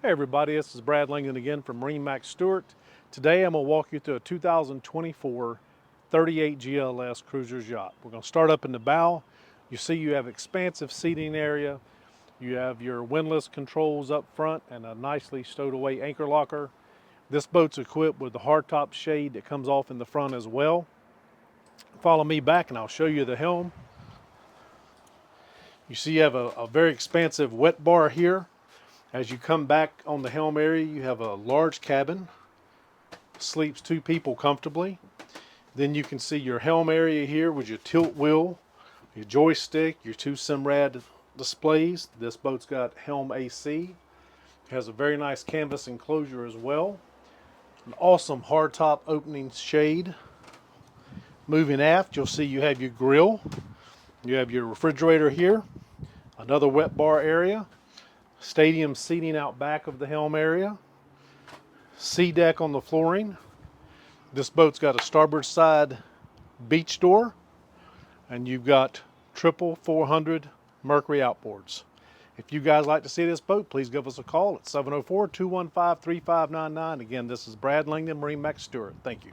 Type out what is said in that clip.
Hey everybody, this is Brad Langdon again from MarineMax Stuart. Today I'm going to walk you through a 2024 38 GLS Cruisers Yacht. We're going to start up in the bow. You see you have expansive seating area. You have your windlass controls up front and a nicely stowed away anchor locker. This boat's equipped with the hardtop shade that comes off in the front as well. Follow me back and I'll show you the helm. You see you have a very expansive wet bar here. As you come back on the helm area, you have a large cabin, sleeps 2 people comfortably. Then you can see your helm area here with your tilt wheel, your joystick, your 2 Simrad displays. This boat's got helm AC. It has a very nice canvas enclosure as well. An awesome hardtop opening shade. Moving aft, you'll see you have your grill. You have your refrigerator here, another wet bar area. Stadium seating out back of the helm area. Sea deck on the flooring. This boat's got a starboard side beach door, and you've got triple 400 Mercury outboards. If you guys like to see this boat, please give us a call at 704-215-3599. Again, this is Brad Langdon, MarineMax Stuart. Thank you.